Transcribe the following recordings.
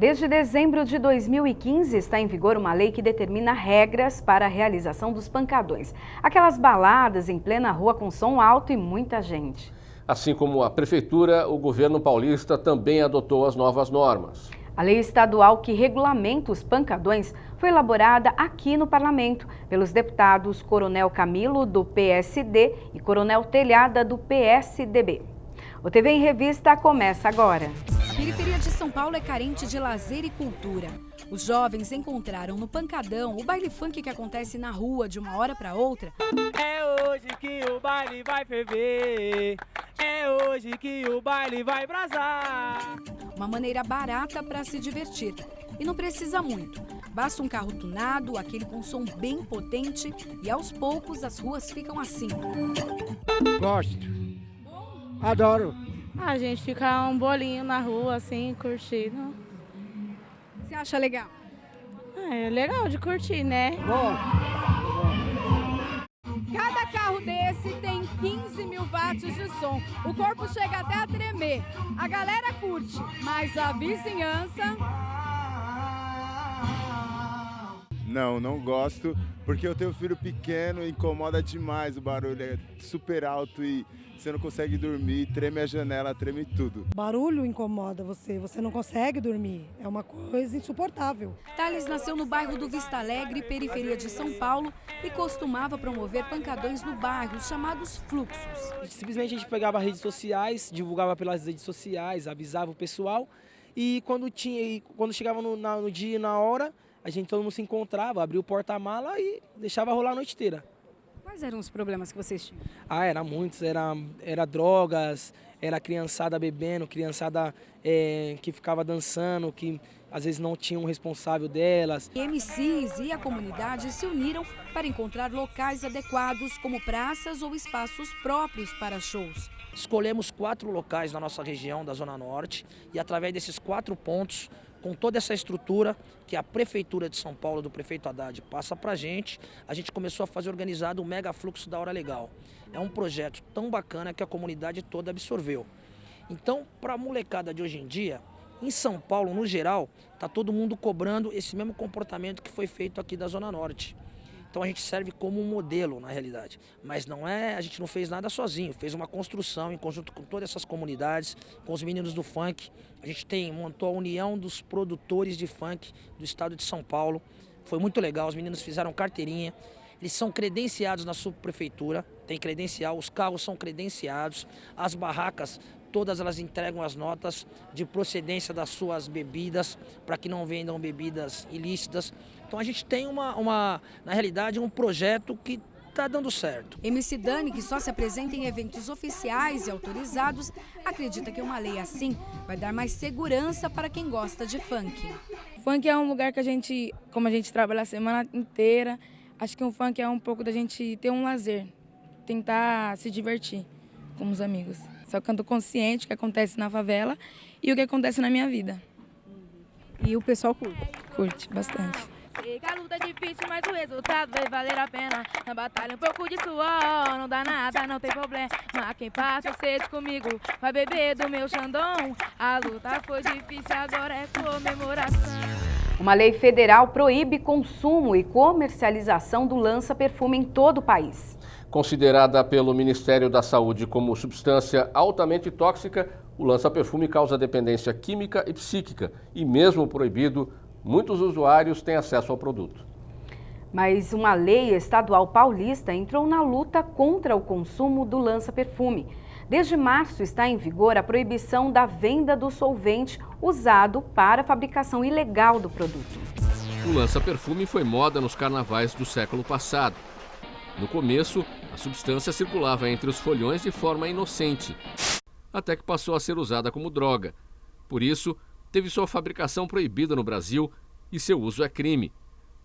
Desde dezembro de 2015 está em vigor uma lei que determina regras para a realização dos pancadões. Aquelas baladas em plena rua com som alto e muita gente. Assim como a Prefeitura, o governo paulista também adotou as novas normas. A lei estadual que regulamenta os pancadões foi elaborada aqui no Parlamento pelos deputados Coronel Camilo, do PSD, e Coronel Telhada, do PSDB. O TV em Revista começa agora. A periferia de São Paulo é carente de lazer e cultura. Os jovens encontraram no pancadão o baile funk que acontece na rua de uma hora para outra. É hoje que o baile vai ferver, é hoje que o baile vai brasar. Uma maneira barata para se divertir. E não precisa muito. Basta um carro tunado, aquele com som bem potente, e aos poucos as ruas ficam assim. Gosto. Adoro. A gente fica um bolinho na rua, assim, curtindo. Você acha legal? É legal de curtir, né? Bom. Cada carro desse tem 15 mil watts de som. O corpo chega até a tremer. A galera curte, mas a vizinhança... Não gosto, porque eu tenho filho pequeno, incomoda demais o barulho, é super alto e você não consegue dormir, treme a janela, treme tudo. Barulho incomoda você não consegue dormir, é uma coisa insuportável. Thales nasceu no bairro do Vista Alegre, periferia de São Paulo, e costumava promover pancadões no bairro, chamados fluxos. Simplesmente a gente pegava redes sociais, divulgava pelas redes sociais, avisava o pessoal, e quando chegava no dia e na hora, todo mundo se encontrava, abria o porta-mala e deixava rolar a noite inteira. Quais eram os problemas que vocês tinham? Era muitos, era drogas, era criançada bebendo, criançada que ficava dançando, que às vezes não tinha um responsável delas. MCs e a comunidade se uniram para encontrar locais adequados, como praças ou espaços próprios para shows. Escolhemos 4 locais na nossa região da Zona Norte e através desses 4 pontos, com toda essa estrutura que a Prefeitura de São Paulo, do prefeito Haddad, passa para a gente começou a fazer organizado o Mega Fluxo da Hora Legal. É um projeto tão bacana que a comunidade toda absorveu. Então, para a molecada de hoje em dia, em São Paulo, no geral, está todo mundo cobrando esse mesmo comportamento que foi feito aqui da Zona Norte. Então a gente serve como um modelo, na realidade. Mas a gente não fez nada sozinho, fez uma construção em conjunto com todas essas comunidades, com os meninos do funk. A gente montou a União dos Produtores de Funk do estado de São Paulo. Foi muito legal, os meninos fizeram carteirinha. Eles são credenciados na subprefeitura, tem credencial, os carros são credenciados, as barracas, todas elas entregam as notas de procedência das suas bebidas, para que não vendam bebidas ilícitas. Então a gente tem na realidade, um projeto que está dando certo. MC Dani, que só se apresenta em eventos oficiais e autorizados, acredita que uma lei assim vai dar mais segurança para quem gosta de funk. Funk é um lugar que como a gente trabalha a semana inteira, acho que o funk é um pouco da gente ter um lazer, tentar se divertir com os amigos. Só que eu tô consciente do que acontece na favela e o que acontece na minha vida. E o pessoal curte? Curte bastante. Sei que a luta é difícil, mas o resultado vai valer a pena. Na batalha um pouco de suor, não dá nada, não tem problema. Mas quem passa sede comigo vai beber do meu xandão. A luta foi difícil, agora é comemoração. Uma lei federal proíbe consumo e comercialização do lança-perfume em todo o país. Considerada pelo Ministério da Saúde como substância altamente tóxica, o lança-perfume causa dependência química e psíquica e, mesmo proibido, muitos usuários têm acesso ao produto. Mas uma lei estadual paulista entrou na luta contra o consumo do lança-perfume. Desde março está em vigor a proibição da venda do solvente usado para a fabricação ilegal do produto. O lança-perfume foi moda nos carnavais do século passado. No começo, a substância circulava entre os folhões de forma inocente, até que passou a ser usada como droga. Por isso, teve sua fabricação proibida no Brasil e seu uso é crime.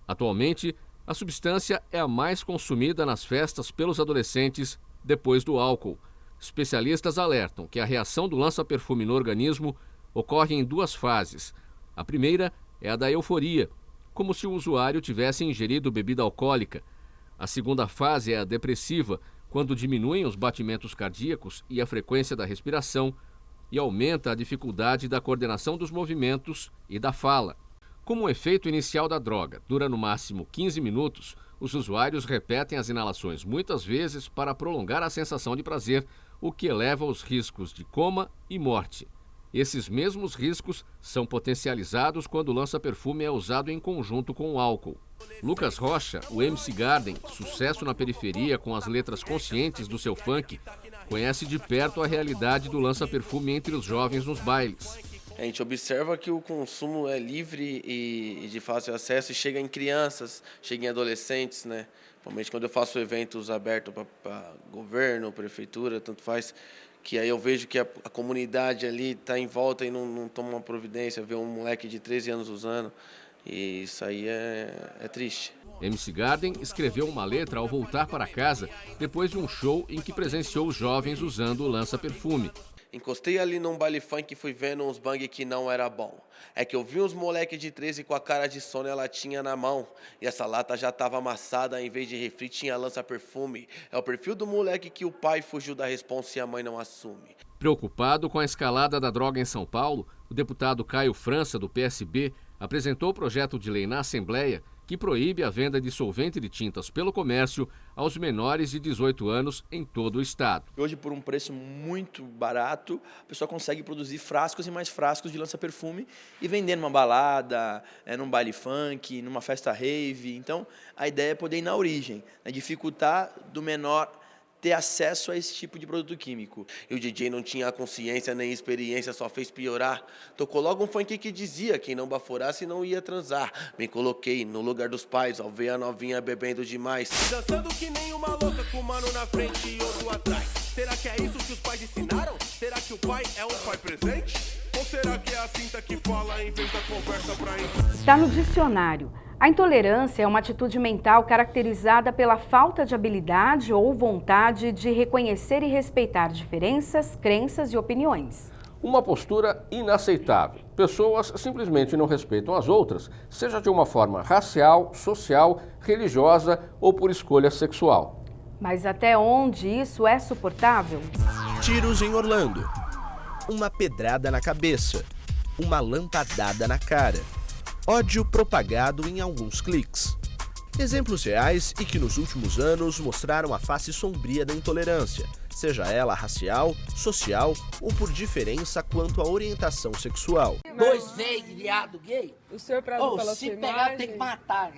Atualmente, a substância é a mais consumida nas festas pelos adolescentes depois do álcool. Especialistas alertam que a reação do lança-perfume no organismo ocorre em 2 fases. A primeira é a da euforia, como se o usuário tivesse ingerido bebida alcoólica. A segunda fase é a depressiva, quando diminuem os batimentos cardíacos e a frequência da respiração, e aumenta a dificuldade da coordenação dos movimentos e da fala. Como o efeito inicial da droga dura no máximo 15 minutos, os usuários repetem as inalações muitas vezes para prolongar a sensação de prazer, o que eleva os riscos de coma e morte. Esses mesmos riscos são potencializados quando o lança-perfume é usado em conjunto com o álcool. Lucas Rocha, o MC Garden, sucesso na periferia com as letras conscientes do seu funk, conhece de perto a realidade do lança-perfume entre os jovens nos bailes. A gente observa que o consumo é livre e de fácil acesso e chega em crianças, chega em adolescentes, né? Principalmente quando eu faço eventos abertos para governo, prefeitura, tanto faz, que aí eu vejo que a comunidade ali está em volta e não toma uma providência, vê um moleque de 13 anos usando, e isso aí é triste. MC Garden escreveu uma letra ao voltar para casa depois de um show em que presenciou os jovens usando o lança-perfume. Encostei ali num baile funk e fui vendo uns bang que não era bom. É que eu vi uns moleque de 13 com a cara de sono, ela tinha na mão. E essa lata já tava amassada, em vez de refri tinha lança-perfume. É o perfil do moleque que o pai fugiu da responsa e a mãe não assume. Preocupado com a escalada da droga em São Paulo, o deputado Caio França, do PSB, apresentou o projeto de lei na Assembleia que proíbe a venda de solvente de tintas pelo comércio aos menores de 18 anos em todo o estado. Hoje, por um preço muito barato, a pessoa consegue produzir frascos e mais frascos de lança-perfume e vender numa balada, num baile funk, numa festa rave. Então, a ideia é poder ir na origem, né? Dificultar do menor ter acesso a esse tipo de produto químico. E o DJ não tinha consciência nem experiência, só fez piorar. Tocou logo um funk que dizia, quem não baforasse não ia transar. Me coloquei no lugar dos pais, ao ver a novinha bebendo demais. Dançando que nem uma louca, com mano na frente e outro atrás. Será que é isso que os pais ensinaram? Será que o pai é um pai presente? Ou será que é a cinta que fala em vez da conversa pra ir? Está no dicionário. A intolerância é uma atitude mental caracterizada pela falta de habilidade ou vontade de reconhecer e respeitar diferenças, crenças e opiniões. Uma postura inaceitável. Pessoas simplesmente não respeitam as outras, seja de uma forma racial, social, religiosa ou por escolha sexual. Mas até onde isso é suportável? Tiros em Orlando. Uma pedrada na cabeça. Uma lampadada na cara. Ódio propagado em alguns cliques. Exemplos reais e que nos últimos anos mostraram a face sombria da intolerância, seja ela racial, social ou por diferença quanto à orientação sexual. Dois fake, viado gay. O senhor se pegar tem que matar.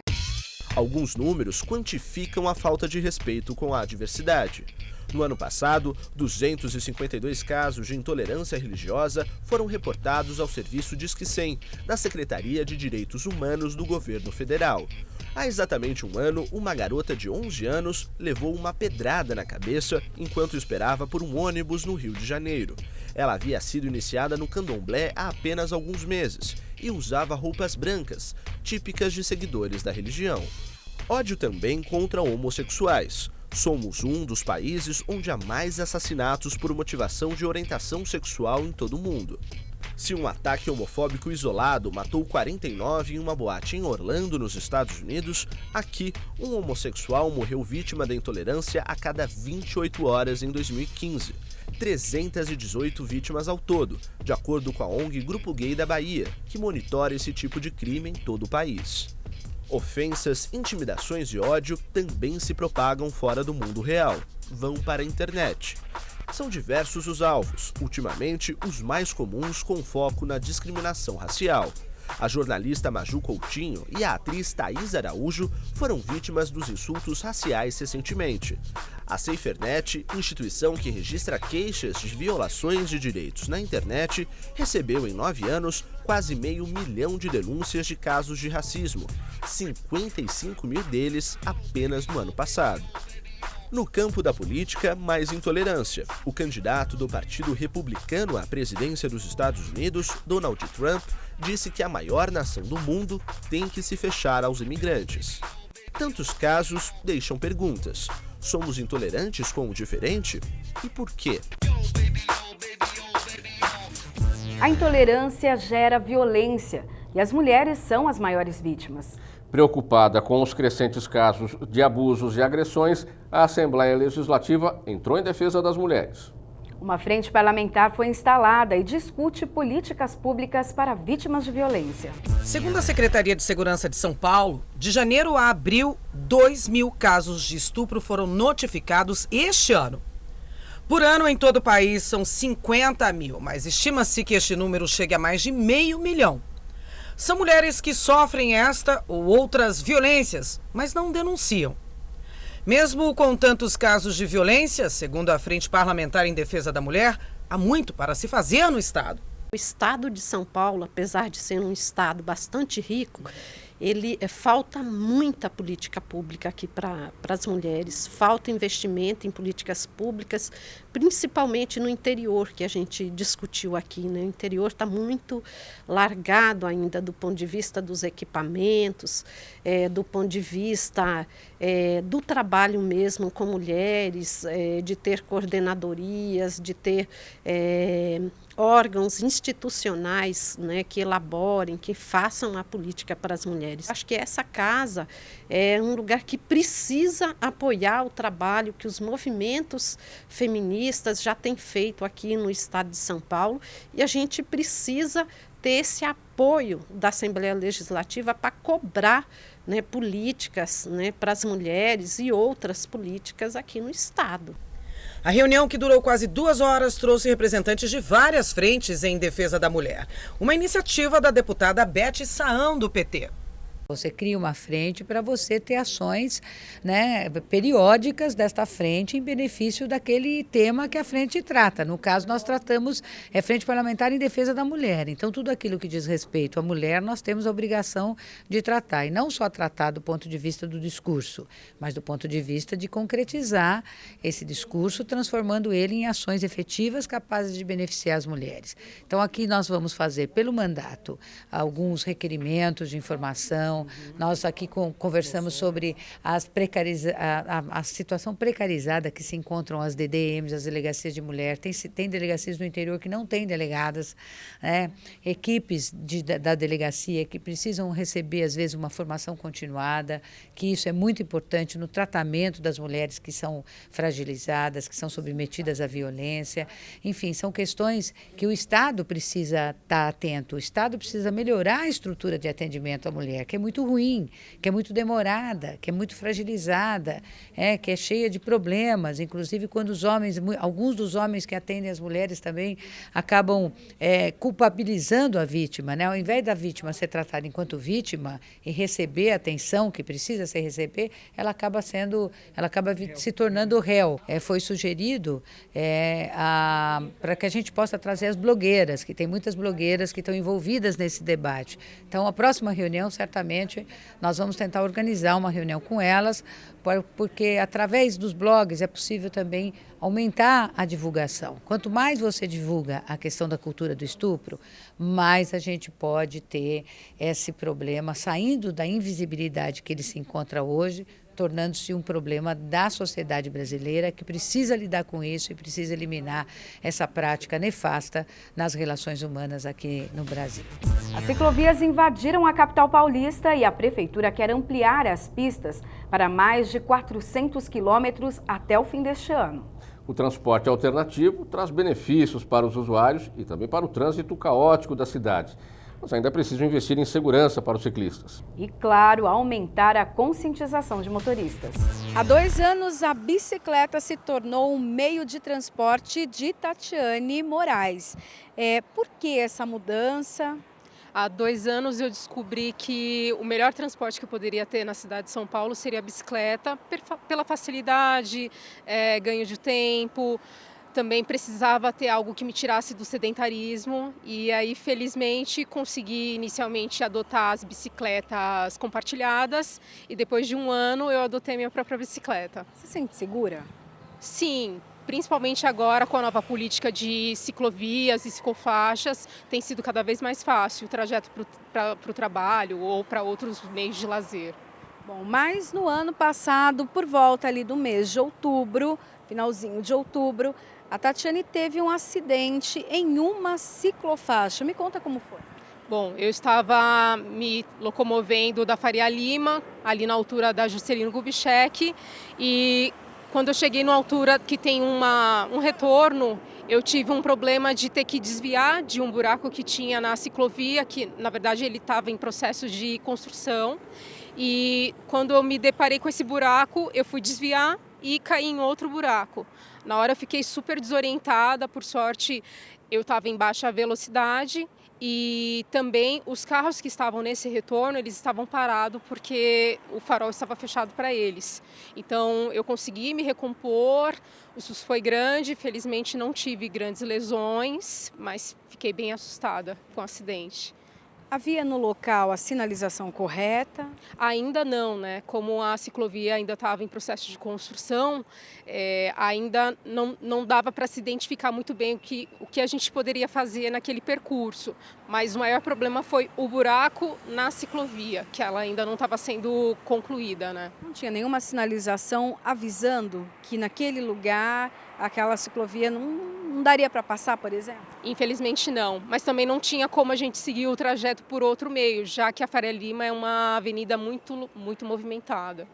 Alguns números quantificam a falta de respeito com a diversidade. No ano passado, 252 casos de intolerância religiosa foram reportados ao Serviço Disque 100, da Secretaria de Direitos Humanos do Governo Federal. Há exatamente um ano, uma garota de 11 anos levou uma pedrada na cabeça enquanto esperava por um ônibus no Rio de Janeiro. Ela havia sido iniciada no candomblé há apenas alguns meses e usava roupas brancas, típicas de seguidores da religião. Ódio também contra homossexuais. Somos um dos países onde há mais assassinatos por motivação de orientação sexual em todo o mundo. Se um ataque homofóbico isolado matou 49 em uma boate em Orlando, nos Estados Unidos, aqui um homossexual morreu vítima da intolerância a cada 28 horas em 2015. 318 vítimas ao todo, de acordo com a ONG Grupo Gay da Bahia, que monitora esse tipo de crime em todo o país. Ofensas, intimidações e ódio também se propagam fora do mundo real. Vão para a internet. São diversos os alvos, ultimamente os mais comuns com foco na discriminação racial. A jornalista Maju Coutinho e a atriz Thaís Araújo foram vítimas dos insultos raciais recentemente. A SaferNet, instituição que registra queixas de violações de direitos na internet, recebeu em 9 anos quase 500 mil de denúncias de casos de racismo, 55 mil deles apenas no ano passado. No campo da política, mais intolerância. O candidato do Partido Republicano à presidência dos Estados Unidos, Donald Trump, disse que a maior nação do mundo tem que se fechar aos imigrantes. Tantos casos deixam perguntas. Somos intolerantes com o diferente? E por quê? A intolerância gera violência e as mulheres são as maiores vítimas. Preocupada com os crescentes casos de abusos e agressões, a Assembleia Legislativa entrou em defesa das mulheres. Uma frente parlamentar foi instalada e discute políticas públicas para vítimas de violência. Segundo a Secretaria de Segurança de São Paulo, de janeiro a abril, 2.000 casos de estupro foram notificados este ano. Por ano, em todo o país, são 50.000, mas estima-se que este número chegue a mais de 500 mil. São mulheres que sofrem esta ou outras violências, mas não denunciam. Mesmo com tantos casos de violência, segundo a Frente Parlamentar em Defesa da Mulher, há muito para se fazer no Estado. O Estado de São Paulo, apesar de ser um Estado bastante rico, falta muita política pública aqui para as mulheres, falta investimento em políticas públicas, principalmente no interior, que a gente discutiu aqui, né? O interior está muito largado ainda do ponto de vista dos equipamentos, do ponto de vista do trabalho mesmo com mulheres, de ter coordenadorias, de ter órgãos institucionais, né, que elaborem, que façam a política para as mulheres. Acho que essa casa é um lugar que precisa apoiar o trabalho que os movimentos feministas já têm feito aqui no estado de São Paulo, e a gente precisa ter esse apoio da Assembleia Legislativa para cobrar, né, políticas, né, para as mulheres e outras políticas aqui no estado. A reunião, que durou quase 2 horas, trouxe representantes de várias frentes em defesa da mulher. Uma iniciativa da deputada Beth Saão, do PT. Você cria uma frente para você ter ações, né, periódicas desta frente em benefício daquele tema que a frente trata. No caso, nós tratamos Frente Parlamentar em Defesa da Mulher. Então, tudo aquilo que diz respeito à mulher, nós temos a obrigação de tratar. E não só tratar do ponto de vista do discurso, mas do ponto de vista de concretizar esse discurso, transformando ele em ações efetivas capazes de beneficiar as mulheres. Então, aqui nós vamos fazer, pelo mandato, alguns requerimentos de informação. Nós aqui conversamos sobre a situação precarizada que se encontram as DDMs, as delegacias de mulher. Tem delegacias no interior que não têm delegadas, né? Equipes da delegacia que precisam receber, às vezes, uma formação continuada, que isso é muito importante no tratamento das mulheres que são fragilizadas, que são submetidas à violência. Enfim, são questões que o Estado precisa estar atento. O Estado precisa melhorar a estrutura de atendimento à mulher, que é muito ruim, que é muito demorada, que é muito fragilizada, que é cheia de problemas, inclusive quando alguns dos homens que atendem as mulheres também acabam culpabilizando a vítima, né? Ao invés da vítima ser tratada enquanto vítima e receber a atenção que precisa se receber, ela acaba se tornando réu. Foi sugerido para que a gente possa trazer as blogueiras, que tem muitas blogueiras que estão envolvidas nesse debate. Então, a próxima reunião, certamente, nós vamos tentar organizar uma reunião com elas, porque através dos blogs é possível também aumentar a divulgação. Quanto mais você divulga a questão da cultura do estupro, mais a gente pode ter esse problema saindo da invisibilidade que ele se encontra hoje, tornando-se um problema da sociedade brasileira que precisa lidar com isso e precisa eliminar essa prática nefasta nas relações humanas aqui no Brasil. As ciclovias invadiram a capital paulista e a prefeitura quer ampliar as pistas para mais de 400 quilômetros até o fim deste ano. O transporte alternativo traz benefícios para os usuários e também para o trânsito caótico da cidade. Mas ainda é preciso investir em segurança para os ciclistas. E, claro, aumentar a conscientização de motoristas. Há 2 anos, a bicicleta se tornou um meio de transporte de Tatiane Moraes. Por que essa mudança? Há 2 anos eu descobri que o melhor transporte que eu poderia ter na cidade de São Paulo seria a bicicleta, pela facilidade, ganho de tempo. Também precisava ter algo que me tirasse do sedentarismo e aí, felizmente, consegui inicialmente adotar as bicicletas compartilhadas e depois de 1 ano eu adotei minha própria bicicleta. Você se sente segura? Sim, principalmente agora com a nova política de ciclovias e ciclofaixas, tem sido cada vez mais fácil o trajeto para o trabalho ou para outros meios de lazer. Bom, mas no ano passado, por volta ali do mês de outubro, finalzinho de outubro, a Tatiane teve um acidente em uma ciclofaixa. Me conta como foi. Bom, eu estava me locomovendo da Faria Lima, ali na altura da Juscelino Kubitschek, e Quando eu cheguei numa altura que tem um retorno, eu tive um problema de ter que desviar de um buraco que tinha na ciclovia, que na verdade ele estava em processo de construção. E quando eu me deparei com esse buraco, eu fui desviar e caí em outro buraco. Na hora eu fiquei super desorientada, por sorte eu estava em baixa velocidade. E também os carros que estavam nesse retorno, eles estavam parados porque o farol estava fechado para eles. Então eu consegui me recompor, o susto foi grande, felizmente não tive grandes lesões, mas fiquei bem assustada com o acidente. Havia no local a sinalização correta? Ainda não, né? Como a ciclovia ainda estava em processo de construção, ainda não dava para se identificar muito bem o que a gente poderia fazer naquele percurso. Mas o maior problema foi o buraco na ciclovia, que ela ainda não estava sendo concluída, né? Não tinha nenhuma sinalização avisando que naquele lugar aquela ciclovia não daria para passar, por exemplo? Infelizmente não, mas também não tinha como a gente seguir o trajeto por outro meio, já que a Faria Lima é uma avenida muito movimentada.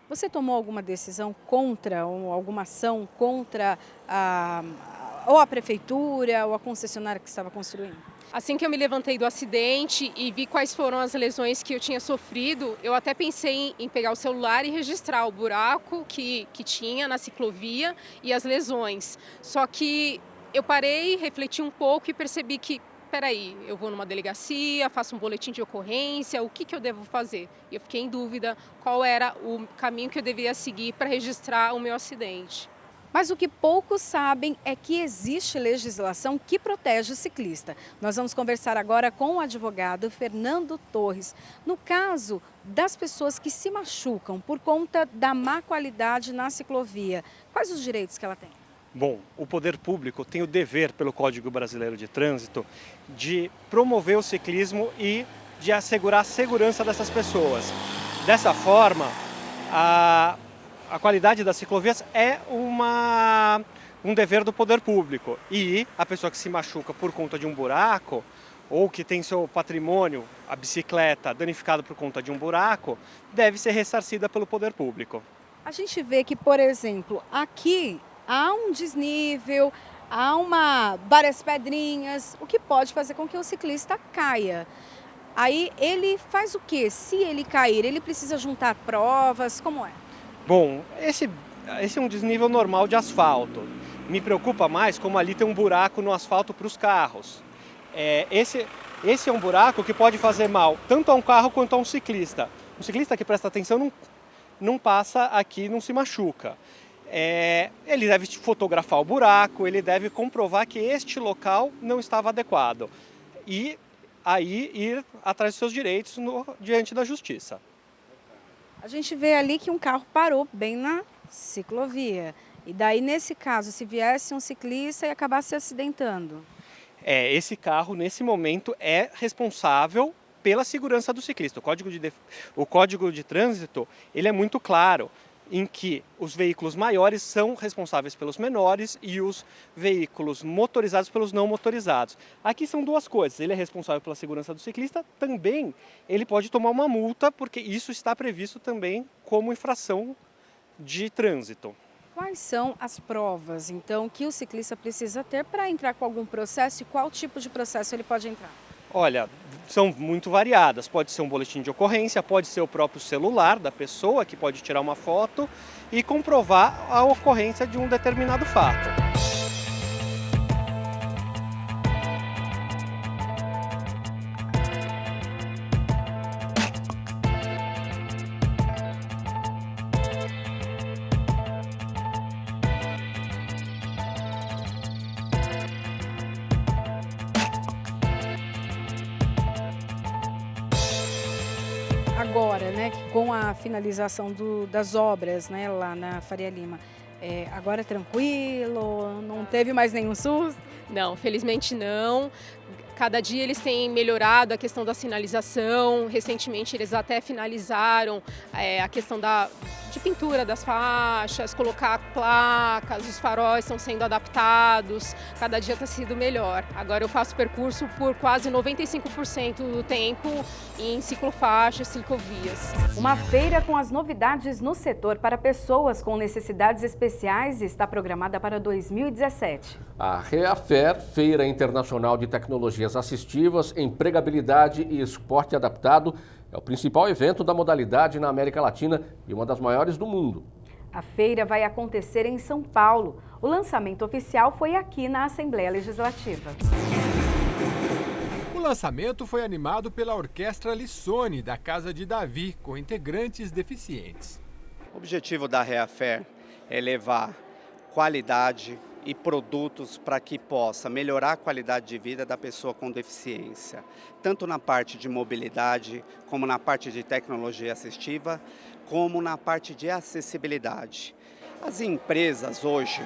Você tomou alguma decisão contra, ou alguma ação contra ou a prefeitura ou a concessionária que estava construindo? Assim que eu me levantei do acidente e vi quais foram as lesões que eu tinha sofrido, eu até pensei em pegar o celular e registrar o buraco que tinha na ciclovia e as lesões. Só que eu parei, refleti um pouco e percebi que, peraí, eu vou numa delegacia, faço um boletim de ocorrência, o que eu devo fazer? E eu fiquei em dúvida qual era o caminho que eu devia seguir para registrar o meu acidente. Mas o que poucos sabem é que existe legislação que protege o ciclista. Nós vamos conversar agora com o advogado Fernando Torres. No caso das pessoas que se machucam por conta da má qualidade na ciclovia, quais os direitos que ela tem? Bom, o poder público tem o dever, pelo Código Brasileiro de Trânsito, de promover o ciclismo e de assegurar a segurança dessas pessoas. Dessa forma, a qualidade das ciclovias é um dever do poder público. E a pessoa que se machuca por conta de um buraco, ou que tem seu patrimônio, a bicicleta, danificado por conta de um buraco, deve ser ressarcida pelo poder público. A gente vê que, por exemplo, aqui há um desnível, há várias pedrinhas, o que pode fazer com que o ciclista caia. Aí ele faz o quê? Se ele cair, ele precisa juntar provas, como é? Bom, esse é um desnível normal de asfalto. Me preocupa mais como ali tem um buraco no asfalto para os carros. Esse é um buraco que pode fazer mal tanto a um carro quanto a um ciclista. Um ciclista que presta atenção não passa aqui, não se machuca. Ele deve fotografar o buraco, ele deve comprovar que este local não estava adequado. E aí ir atrás dos seus direitos diante da justiça. A gente vê ali que um carro parou bem na ciclovia. E daí, nesse caso, se viesse um ciclista e acabasse se acidentando? Esse carro, nesse momento, é responsável pela segurança do ciclista. O Código de Trânsito, ele é muito claro em que os veículos maiores são responsáveis pelos menores e os veículos motorizados pelos não motorizados. Aqui são duas coisas, ele é responsável pela segurança do ciclista, também ele pode tomar uma multa, porque isso está previsto também como infração de trânsito. Quais são as provas, então, que o ciclista precisa ter para entrar com algum processo e qual tipo de processo ele pode entrar? Olha, são muito variadas, pode ser um boletim de ocorrência, pode ser o próprio celular da pessoa que pode tirar uma foto e comprovar a ocorrência de um determinado fato. Agora, né, com a finalização das obras, né, lá na Faria Lima, agora é tranquilo, não teve mais nenhum susto? Não, felizmente não. Cada dia eles têm melhorado a questão da sinalização, recentemente eles até finalizaram a questão de pintura das faixas, colocar placas, os faróis estão sendo adaptados, cada dia está sendo melhor. Agora eu faço percurso por quase 95% do tempo em ciclofaixas, ciclovias. Uma feira com as novidades no setor para pessoas com necessidades especiais está programada para 2017. A REAFER, Feira Internacional de Tecnologias Assistivas, Empregabilidade e Esporte Adaptado, é o principal evento da modalidade na América Latina e uma das maiores do mundo. A feira vai acontecer em São Paulo. O lançamento oficial foi aqui na Assembleia Legislativa. O lançamento foi animado pela Orquestra Lissone, da Casa de Davi, com integrantes deficientes. O objetivo da REAFER é levar qualidade e produtos para que possa melhorar a qualidade de vida da pessoa com deficiência, tanto na parte de mobilidade, como na parte de tecnologia assistiva, como na parte de acessibilidade. As empresas hoje,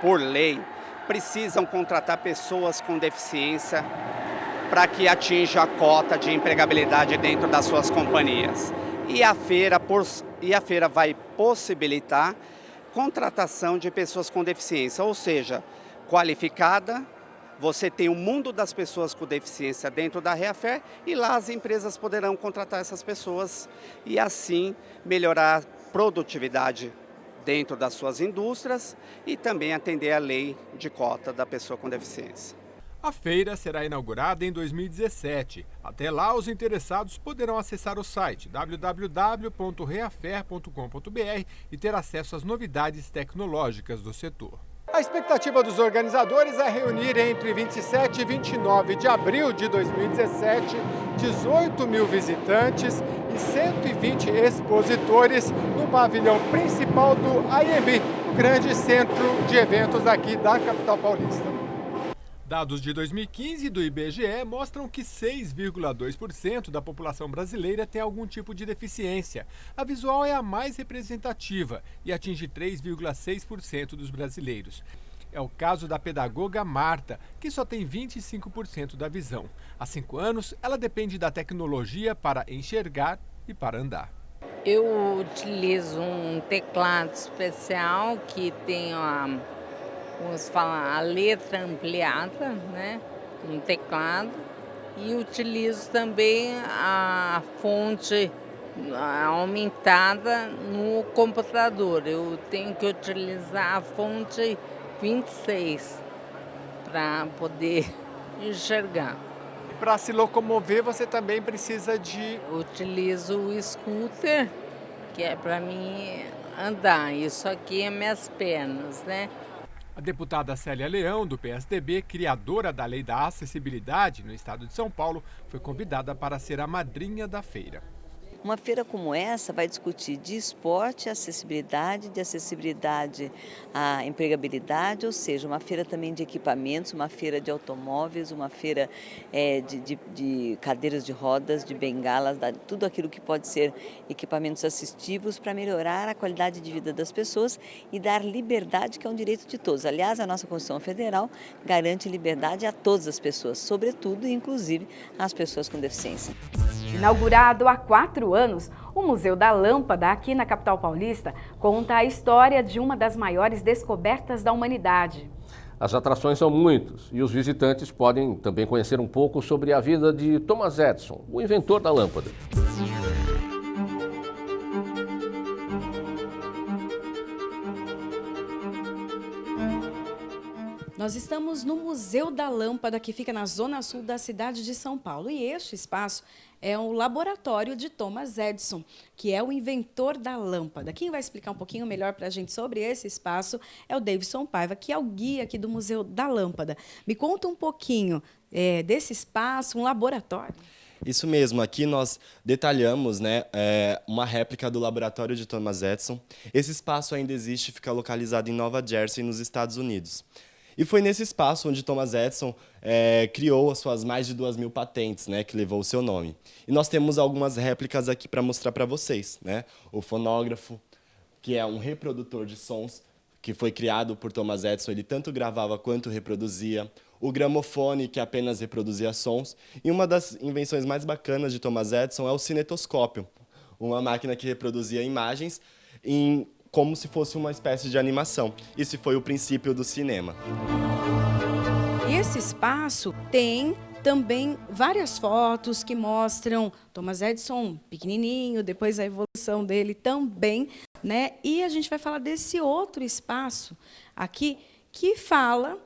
por lei, precisam contratar pessoas com deficiência para que atinja a cota de empregabilidade dentro das suas companhias. E a feira vai possibilitar contratação de pessoas com deficiência, ou seja, qualificada. Você tem o mundo das pessoas com deficiência dentro da REAFER e lá as empresas poderão contratar essas pessoas e assim melhorar a produtividade dentro das suas indústrias e também atender a lei de cota da pessoa com deficiência. A feira será inaugurada em 2017. Até lá, os interessados poderão acessar o site www.reafer.com.br e ter acesso às novidades tecnológicas do setor. A expectativa dos organizadores é reunir entre 27 e 29 de abril de 2017 18 mil visitantes e 120 expositores no pavilhão principal do IMB, o grande centro de eventos aqui da capital paulista. Dados de 2015 do IBGE mostram que 6,2% da população brasileira tem algum tipo de deficiência. A visual é a mais representativa e atinge 3,6% dos brasileiros. É o caso da pedagoga Marta, que só tem 25% da visão. Há 5 anos, ela depende da tecnologia para enxergar e para andar. Eu utilizo um teclado especial que tem vamos falar, a letra ampliada, né, no teclado, e utilizo também a fonte aumentada no computador. Eu tenho que utilizar a fonte 26 para poder enxergar. Para se locomover, você também precisa de... Utilizo o scooter, que é para mim andar. Isso aqui é minhas pernas, né? A deputada Célia Leão, do PSDB, criadora da Lei da Acessibilidade no estado de São Paulo, foi convidada para ser a madrinha da feira. Uma feira como essa vai discutir de esporte, acessibilidade, de acessibilidade à empregabilidade, ou seja, uma feira também de equipamentos, uma feira de automóveis, uma feira de cadeiras de rodas, de bengalas, tudo aquilo que pode ser equipamentos assistivos para melhorar a qualidade de vida das pessoas e dar liberdade, que é um direito de todos. Aliás, a nossa Constituição Federal garante liberdade a todas as pessoas, sobretudo e inclusive às pessoas com deficiência. Inaugurado há 4 anos, o Museu da Lâmpada, aqui na capital paulista, conta a história de uma das maiores descobertas da humanidade. As atrações são muitas e os visitantes podem também conhecer um pouco sobre a vida de Thomas Edison, o inventor da lâmpada. Nós estamos no Museu da Lâmpada, que fica na zona sul da cidade de São Paulo. E este espaço é o laboratório de Thomas Edison, que é o inventor da lâmpada. Quem vai explicar um pouquinho melhor para a gente sobre esse espaço é o Davidson Paiva, que é o guia aqui do Museu da Lâmpada. Me conta um pouquinho desse espaço, um laboratório. Isso mesmo, aqui nós detalhamos, né, uma réplica do laboratório de Thomas Edison. Esse espaço ainda existe, fica localizado em Nova Jersey, nos Estados Unidos. E foi nesse espaço onde Thomas Edison criou as suas mais de 2.000 patentes, né, que levou o seu nome. E nós temos algumas réplicas aqui para mostrar para vocês, né? O fonógrafo, que é um reprodutor de sons, que foi criado por Thomas Edison, ele tanto gravava quanto reproduzia. O gramofone, que apenas reproduzia sons. E uma das invenções mais bacanas de Thomas Edison é o cinetoscópio, uma máquina que reproduzia imagens como se fosse uma espécie de animação. Esse foi o princípio do cinema. E esse espaço tem também várias fotos que mostram Thomas Edison pequenininho, depois a evolução dele também, né? E a gente vai falar desse outro espaço aqui que fala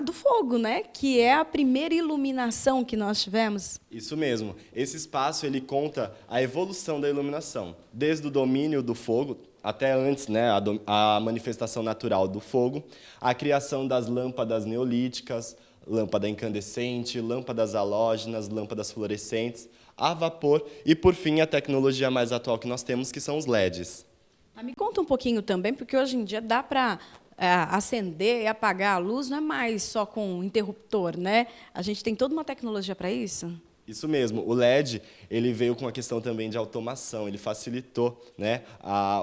do fogo, né? Que é a primeira iluminação que nós tivemos. Isso mesmo. Esse espaço ele conta a evolução da iluminação, desde o domínio do fogo até antes, né, a manifestação natural do fogo, a criação das lâmpadas neolíticas, lâmpada incandescente, lâmpadas halógenas, lâmpadas fluorescentes, a vapor e, por fim, a tecnologia mais atual que nós temos, que são os LEDs. Me conta um pouquinho também, porque hoje em dia dá para acender e apagar a luz, não é mais só com um interruptor, né? A gente tem toda uma tecnologia para isso? Isso mesmo. O LED ele veio com a questão também de automação. Ele facilitou, né,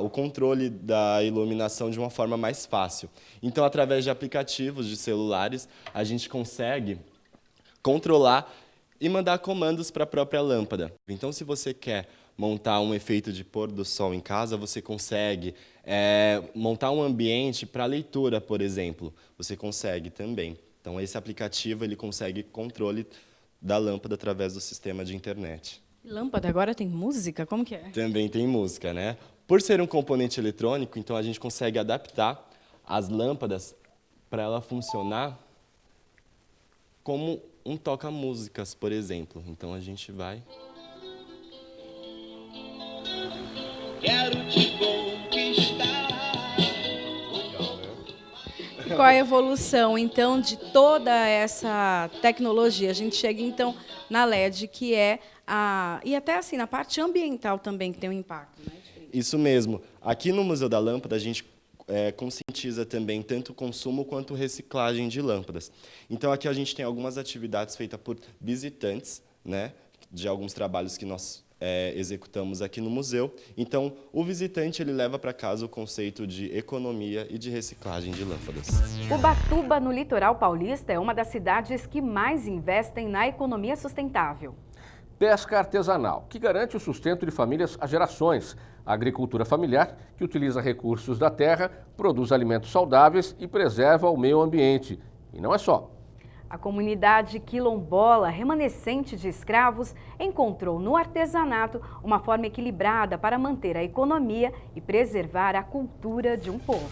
o controle da iluminação de uma forma mais fácil. Então, através de aplicativos de celulares, a gente consegue controlar e mandar comandos para a própria lâmpada. Então, se você quer montar um efeito de pôr do sol em casa, você consegue montar um ambiente para leitura, por exemplo. Você consegue também. Então, esse aplicativo ele consegue controle da lâmpada através do sistema de internet. Lâmpada agora tem música? Como que é? Também tem música, né? Por ser um componente eletrônico, então a gente consegue adaptar as lâmpadas para ela funcionar como um toca-músicas, por exemplo. Então a gente vai... Quero te conquistar. Qual a evolução, então, de toda essa tecnologia? A gente chega, então, na LED, que é e até assim, na parte ambiental também, que tem um impacto, né? Isso mesmo. Aqui no Museu da Lâmpada, a gente conscientiza também tanto o consumo quanto a reciclagem de lâmpadas. Então, aqui a gente tem algumas atividades feitas por visitantes, né, de alguns trabalhos que nós executamos aqui no museu. Então, o visitante ele leva para casa o conceito de economia e de reciclagem de lâmpadas. Ubatuba, no litoral paulista, é uma das cidades que mais investem na economia sustentável. Pesca artesanal, que garante o sustento de famílias há gerações. A agricultura familiar, que utiliza recursos da terra, produz alimentos saudáveis e preserva o meio ambiente. E não é só. A comunidade quilombola, remanescente de escravos, encontrou no artesanato uma forma equilibrada para manter a economia e preservar a cultura de um povo.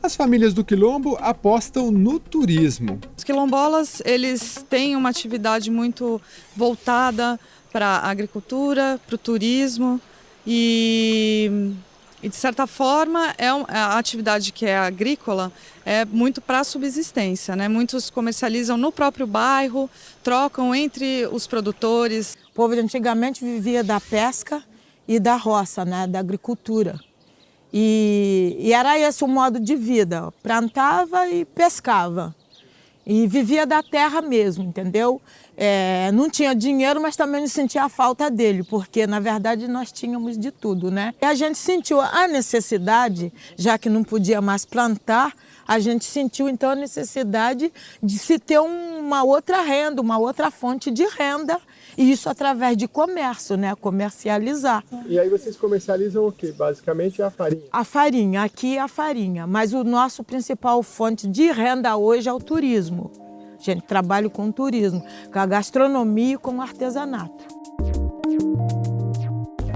As famílias do Quilombo apostam no turismo. Os quilombolas, eles têm uma atividade muito voltada para a agricultura, para o turismo e de certa forma, a atividade que é agrícola é muito para a subsistência, né? Muitos comercializam no próprio bairro, trocam entre os produtores. O povo de antigamente vivia da pesca e da roça, né? Da agricultura. E era esse o modo de vida, plantava e pescava. E vivia da terra mesmo, entendeu? Não tinha dinheiro, mas também não sentia a falta dele, porque, na verdade, nós tínhamos de tudo, né? E a gente sentiu a necessidade, já que não podia mais plantar, a gente sentiu, então, a necessidade de se ter uma outra renda, uma outra fonte de renda, e isso através de comércio, né? Comercializar. E aí vocês comercializam o quê? Basicamente a farinha? A farinha, aqui é a farinha, mas o nosso principal fonte de renda hoje é o turismo. A gente trabalha com turismo, com a gastronomia e com o artesanato.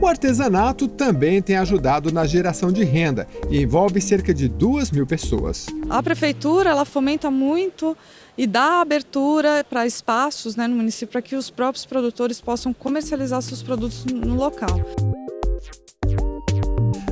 O artesanato também tem ajudado na geração de renda e envolve cerca de 2.000 pessoas. A prefeitura ela fomenta muito e dá abertura para espaços, né, no município para que os próprios produtores possam comercializar seus produtos no local.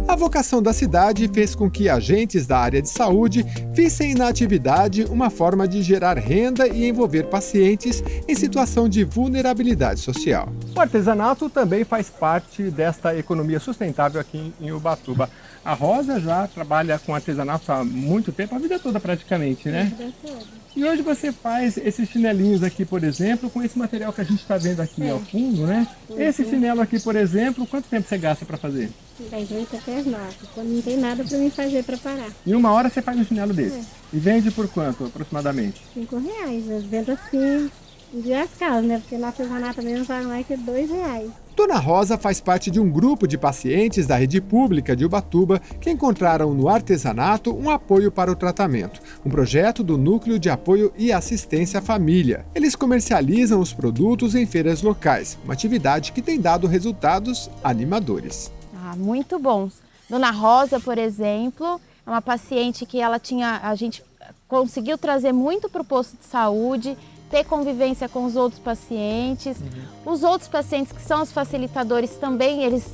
A vocação da cidade fez com que agentes da área de saúde vissem na atividade uma forma de gerar renda e envolver pacientes em situação de vulnerabilidade social. O artesanato também faz parte desta economia sustentável aqui em Ubatuba. A Rosa já trabalha com artesanato há muito tempo, a vida toda praticamente, né? A vida toda. E hoje você faz esses chinelinhos aqui, por exemplo, com esse material que a gente está vendo aqui ao fundo, né? Esse chinelo aqui, por exemplo, quanto tempo você gasta para fazer? Das 8 até as 9, quando não tem nada para mim fazer para parar. Em uma hora você faz um chinelo desse? E vende por quanto, aproximadamente? R$5. Eu vendo assim, de as casas, né? Porque no artesanato mesmo vai mais que R$2. Dona Rosa faz parte de um grupo de pacientes da rede pública de Ubatuba que encontraram no artesanato um apoio para o tratamento, um projeto do Núcleo de Apoio e Assistência à Família. Eles comercializam os produtos em feiras locais, uma atividade que tem dado resultados animadores. Muito bons. Dona Rosa, por exemplo, é uma paciente que a gente conseguiu trazer muito para o posto de saúde, ter convivência com os outros pacientes. Os outros pacientes que são os facilitadores também, eles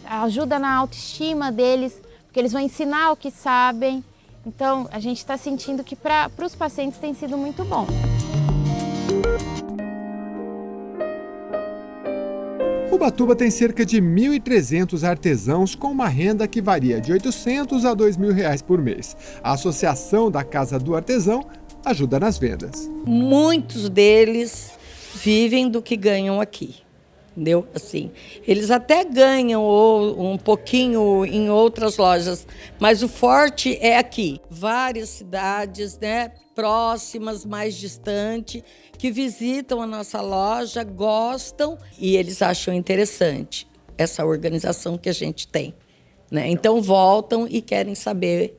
ajudam na autoestima deles, porque eles vão ensinar o que sabem. Então, a gente está sentindo que para os pacientes tem sido muito bom. Ubatuba tem cerca de 1.300 artesãos com uma renda que varia de R$ 800 a R$ 2.000 por mês. A Associação da Casa do Artesão ajuda nas vendas. Muitos deles vivem do que ganham aqui, entendeu? Assim, eles até ganham um pouquinho em outras lojas, mas o forte é aqui. Várias cidades, né, próximas, mais distantes, que visitam a nossa loja, gostam e eles acham interessante essa organização que a gente tem, né? Então voltam e querem saber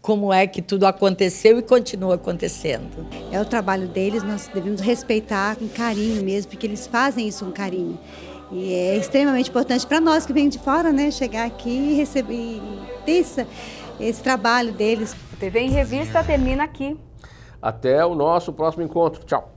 como é que tudo aconteceu e continua acontecendo. É o trabalho deles, nós devemos respeitar com carinho mesmo, porque eles fazem isso com carinho. E é extremamente importante para nós que vêm de fora, né, chegar aqui e receber e ter esse trabalho deles. O TV em Revista termina aqui. Até o nosso próximo encontro. Tchau.